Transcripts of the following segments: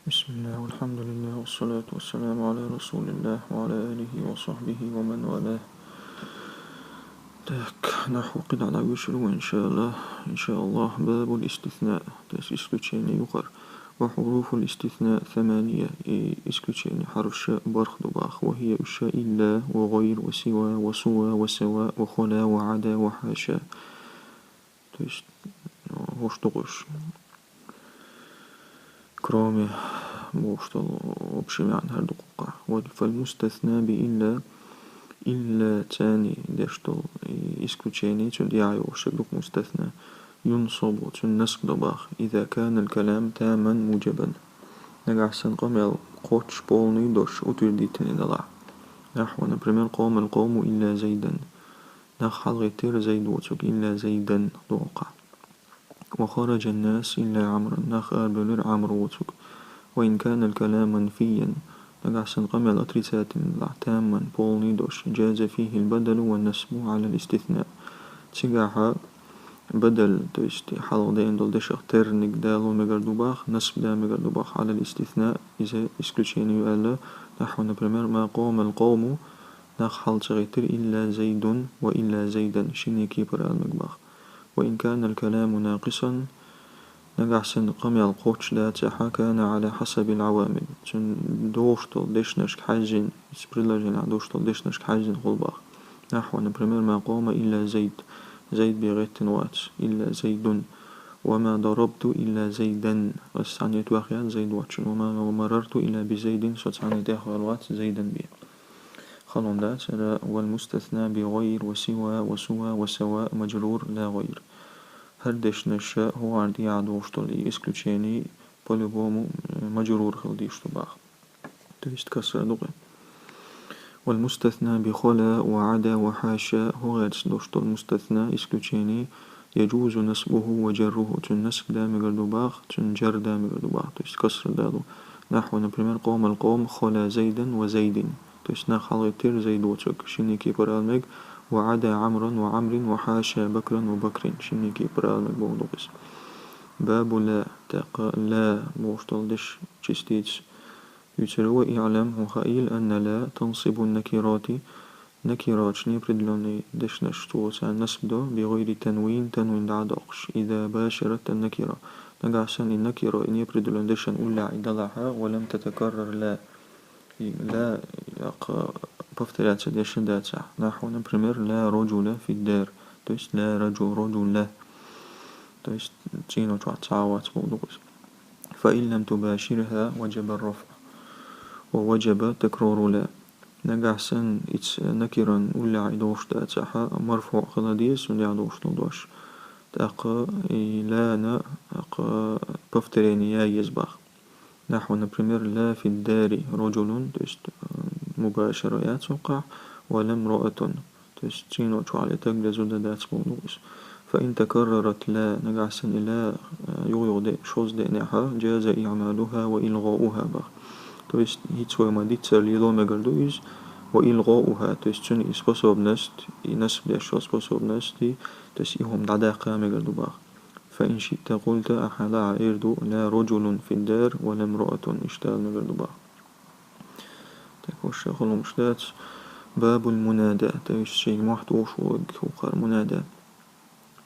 بسم الله والحمد لله والصلاة والسلام على رسول الله وعلى آله وصحبه ومن والاه. نحو قطعة يشرو إن شاء الله باب الاستثناء isключение يقر وحروف الاستثناء ثمانية isключение حرف شاء برخ دباخ وهي الشاء إلا وغير وسوى وسوى وسواء وخلا وعدا وحاشا. то есть что хочешь кроме что общими عن هر دقيقة. فالمستثنى بإلا إلا تاني دشتو isключение تون ديعي وشدوك مستثنى ينصب تون نسب دباخ إذا كان الكلام تاما موجبا. نجح سنقم القوتش بولني دوش أترديتني دلع نحو например قام القوم إلا زيدا نخ حلغتير زيد وتوك إلا زيدا دوقع. وخرج الناس إلا عمرا نخ أربلر عمرو وتوك. وإن كان الكلام منفيا نجح سنقم الأتريسات تاما بولني دوش جاز فيه البدل والنسب على الاستثناء. تجاها بدل то есть حلو دين دول دش اختار نقدالو مقردوباخ نسب دا مقردوباخ على الاستثناء إذا isключение يقال نحو например ما قام القوم نخ حل تغيتر إلا زيد وإلا زيدا شيني كيبر المقباخ. وإن كان الكلام ناقصا نجح سنقم القوتش دا تحا كان على حسب العوامل تن دوشتو دش نشك حاجين سبريلاجين دوشتو دش نشك حاجين قلباخ. نحو например ما قام إلا زيد زيد بغير تنوات إلا زيد وما ضربت إلا زيدا وستعني توخيات زيد واتشن وما مررت إلا بزيد ستعني تخوالوات زيدا بي خلون دات والمستثنى بغير وسوى وسوى وسواء مجرور لا غير. هردش نشاء هو عندي عدوشتو لي اسكلوتشيني بوليبومو مجرور خلديشتو باخ تو يستكسر دقي. والمستثنى بخلا وعدا وحاشا هو غادس دوشتو المستثنى اسكلوتشيني يجوز نسبه وجره تن نسب دا مقردو باخ تن جر دا مقردو باخ تو يستكسر دادو. نحو نبريمير قوم القوم خلا زيدا وزيد تو يستنا خلغتير زيد وتوك شيني كيبر المج. وعدا عمرا وعمر وحاشا بكرا وبكر شيني كيبر المج بوضوكس. باب لا لا بوشتل دش تشستيتس يتروى إعلام وخائل أن لا تنصب النكرات نكرات شني بريدلوني دش نشتوس عن نسبدو بغير تنوين دعدقش إذا باشرت النكرة نقعسن النكرة إن يبردلون دش نقول عدلها ولم تتكرر لا لا بفترات دش داتع. نحو نبرمير لا رجل في الدار تو يست لا رجل لا تو يست تينو تعوات بوضوكس. فإن لم تباشرها وجب الرفع ووجب تكرار لا نقعسن إتس نكرا ولا عدوش داتها مرفوع خلاديس ولا عدوش ندوش تأق لا نا بفتريني يا يزبخ. نحو نبرمير لا في الدار رجل تست مباشرة يتوقع ولا امرأة تستينو على تجلز دات بونوس. فإن تكررت لا نقعسن إلى يغيغ شوز دينها جاز إعمالها وإلغاؤها بخ то есть هيتسوي ما دي تسالي لو مقردويز وإلغاؤها то есть شن способность и نسب شو способности то есть يهم دعاقة مقردو باخ. فإن شئت قلت أحلا عيردو لا رجل في الدار ولا امرأة اشتال مقردو باخ. تكوش خلو مشتات باب المنادى то есть شيء محتوش وقار منادى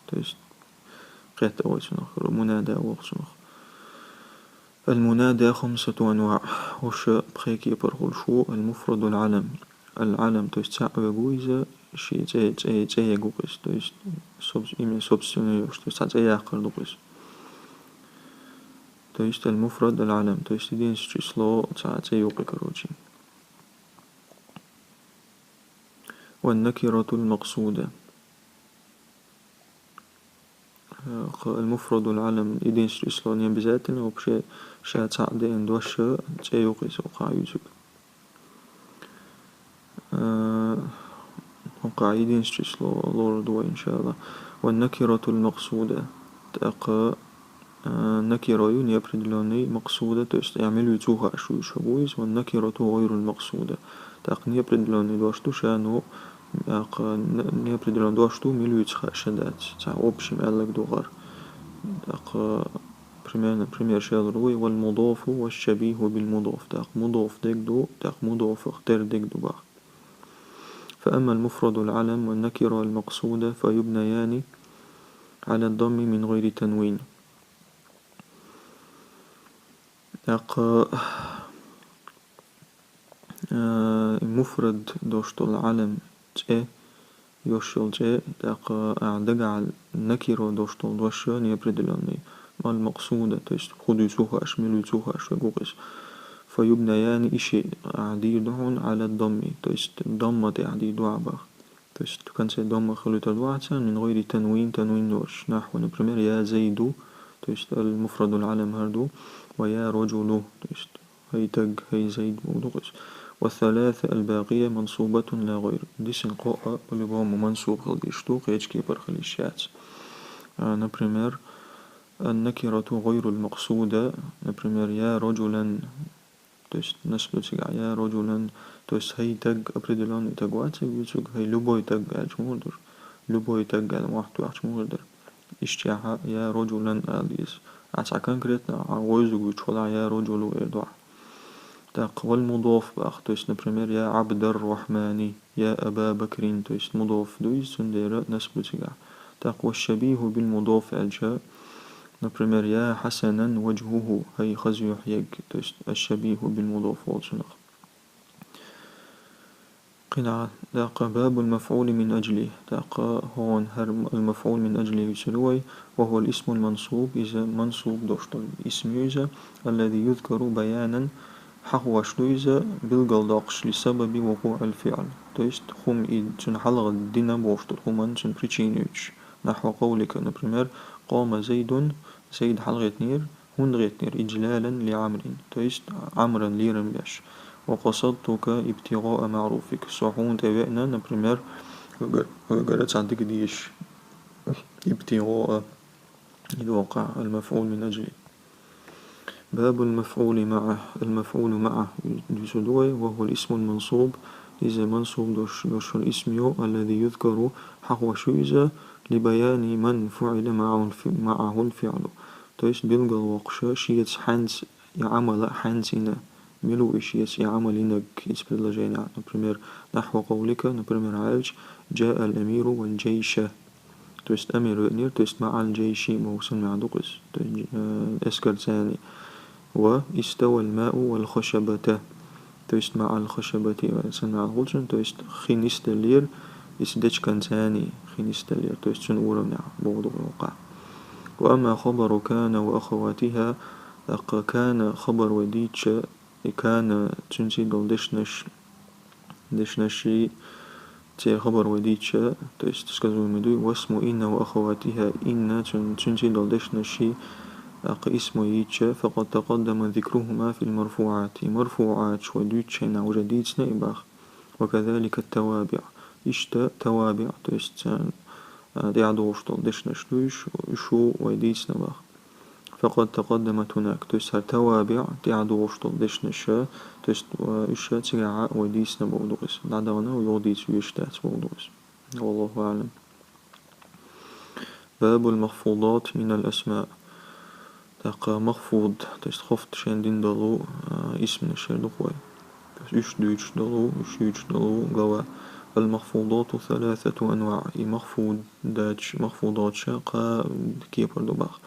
то есть قيت أول سنخر منادى وقت سنخر. المنادى 5 أنواع وش بخيكي برغل شو المفرد العلم العلم تو يست يقويزا شيء تي يقويز تو يست سوبسيوني وش تو يست يعقل دوقيز تو يست المفرد العلم تو يست دين سلو تي يوقي كروجي. والنكرة المقصودة المفرد العلم يدين سلو نيم بذاتنا وبشي شات سعد إن دوش تيوقيس وقع يوسف وقاعدين سلو لورد إن شاء الله. والنكرة المقصودة تأقى نكرة يبرد لوني مقصودة يعمل يتوها شو شبويس. والنكرة غير المقصودة تأقى يبرد لوني دوشتو شانو يبرد لون دوشتو ميلو يتخا شدات تاع وبشي مالك دوغر تأقى Например, شالروي والمضاف والشبيه بالمضاف تاق مضاف ديكدو تاق مضاف اختر ديكدو باق. فأما المفرد العلم والنكرة المقصودة فيبنيان على الضم من غير تنوين. تاق مفرد دوشتو العلم تأ يوشل تأ تاق أعدق النكرة دوشتو دوشة نيبردلاني ما المقصودة تيست خدو يسوها أشملو يسوها أشوغوغس. فيبنيان إشي عديدهن على الضم تيست ضمة عديد وعبا تيست كان سي ضمة خلوت الوعسة من غير تنوين نورش نحو نبرمير يا زيدو تيست المفرد العلم هردو ويا رجلو تيست هي تج هي زيد مودغس. والثلاثة الباقية منصوبة لا غير ديس القاء اللي بهم منصوب خليشتو قيش كيبر خليشات. نبرمير النكرة غير المقصودة نبرمير يا رجلا تيست نسبة يا رجلا تيست هي تج أبردلان تجوات يوتشوك هي لبوي تج أجمودر لبوي تج على واحد أجمودر اشتياها يا رجلا أليس عسى كونكريتنا عوزو يتشولا يا رجل إدوا تاق والمضاف بأخ تيست نبرمير يا عبد الرحمن يا أبا بكر تيست مضاف دويس سندير نسبة تاق والشبيه بالمضاف الجاء نبرمير يا حسنا وجهه هي خزي يحيق تيست الشبيه بالمضاف والجنق. قناع تاق باب المفعول من أجله تاق هون المفعول من أجله يسلوي وهو الاسم المنصوب إذا منصوب دوشتل اسم يوزا الذي يذكر بيانا حقوش دويزا بالقلداقش لسبب وقوع الفعل تيست خم إد تن حلغ الدين بوشتل خمان تن بريتشينيوش نحو قولك نبرمير قام زيد حلغة نير هون غيت نير إجلالا لعمر تيست عمرا ليرم لاش. وقصدتك ابتغاء معروفك صحون تبعنا نبرمير وقالت عندك ديش ابتغاء الواقع المفعول من أجله. باب المفعول معه يسدوي وهو الاسم المنصوب إذا منصوب دوش الاسم الذي يذكر حقو شويزة لبيان من فعل معه الفعل تيست بيلغ الوقشة شيت حنس يعمل حنسنا ملو إشيس يعمل إنك يسبب لجينا نبرمير نحو قولك نبرمير عالج جاء الأمير والجيش تيست أمير نير تيست مع الجيش موسم مع دقس اسكر ثاني. واستوى الماء والخشبة تيست مع الخشبة سنع الغلشن تيست خينيستلير اسدج كان ثاني خينيستلير تيست سنورا منع بوضع الوقع. وأما خبر كان وأخواتها كان خبر وديتش كان تنسي دول دشنشي تي خبر وديتش تيست سكازو مدوي واسم إن وأخواتها إن تنسي دول دشنشي اسم يتش فقد تقدم ذكرهما في المرفوعات مرفوعات وديتش وجديتش نيباخ. وكذلك التوابع توابع تيست دي عدوش دول دشنشلوش شو وديتش نباخ. فقد تقدمت هناك تيست توابع تعدوش تلدش نشا تيست وإشا تسرع وديس نبودوس العدونا ويوديس ويشتات بودوس. والله أعلم. باب المخفوضات من الأسماء تاق مخفوض تيست خفت شين دين دلو اسم نشير دخوي إش دوش دلو إش يوش دلو قوا. المخفوضات ثلاثة أنواع مخفوضات شاقة كيبر دباخ.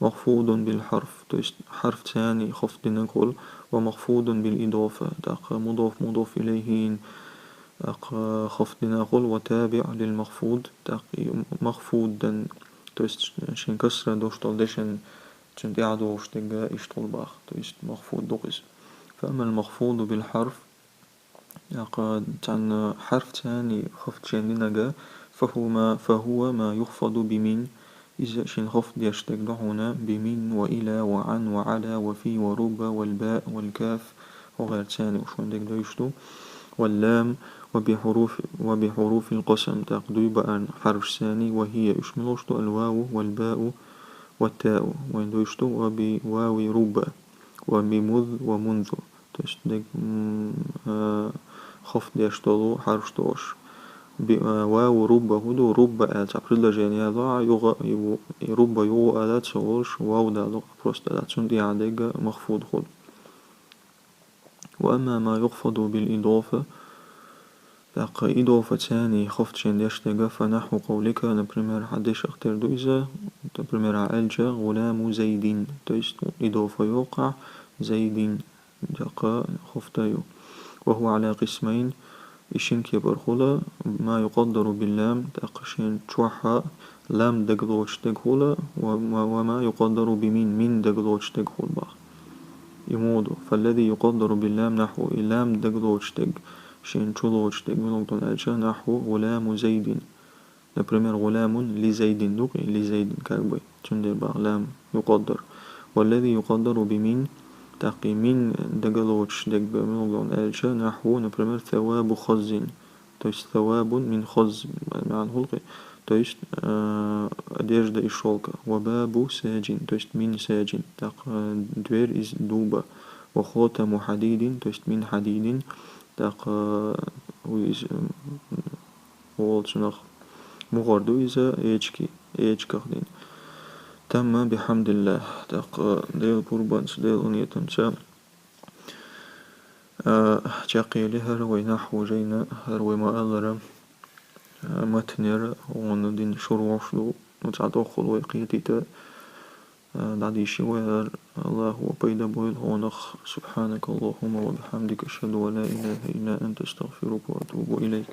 مخفوض بالحرف تيست حرف ثاني خفض نقول. ومخفوض بالإضافة تاق مضاف إليه خفض نقول. وتابع للمخفوض تاق مخفوض تيست شين كسر دوش طلدشن شين تعدوش تلقى إشتول باخ تيست مخفوض دوغس. فأما المخفوض بالحرف تاق حرف ثاني خفض شين نقا فهو ما يخفض بمن إذا شين خفض يشتق هنا بمن وإلى وعن وعلى وفي ورب والباء والكاف وغير ثاني وشون ديك دويشتو. واللام وبحروف القسم تقدوي بأن حرف ثاني وهي يشملوشتو الواو والباء والتاء وين دويشتو. وبواو رب وبمذ ومنذ تيست ديك خفض يشتغلو حرف توش. واو رب هدو رب آلت عبرلا جاني هذا رب يو آلت سوالش واو دالو بروست آلت سندي عديق مخفوض خود. وأما ما يخفض بالإضافة تاق إضافة ثاني خفت شين ديشتغ فنحو قولك نبرمير حدش اختار دويزة نبرمير عالجة غلام زيدين تيست إضافة يوقع زيدين تاق خفتايو. وهو على قسمين إشين كبر خلا ما يقدر باللام تاقشين تشوحا لام دقلوش تقولا وما يقدر بمين من دقلوش تقول بقى يمودو. فالذي يقدر باللام نحو لام دقلوش تق شين تشولوش تق من الألشة نحو غلام زيد نبرمير غلام لزيد دوك لزيد كاربوي تندير بقى لام يقدر. والذي يقدر بمين تاقي من دقلوش دق من الألشة نحو نبرمير ثواب خز تويست ثواب من خز معنى هلقي تويست أدير دا إشولك. وباب ساجن تويست من ساجن تاق دوير إز دوبا. وخاتم حديد تويست من حديد تاق ويز والشنخ مغردو إذا إيجكي خدين. تم بحمد الله تاق ديل قربانس ديل أنيتمسا جاقي لها روي نحو جينا روي ما ألرم متنير وندين شروع شلو نتعدو خلوي قيتيتا دعدي شوير الله هو بيدا بويل هونخ. سبحانك اللهم وبحمدك أشهد ولا إله إلا أنت استغفرك وأتوب إليك.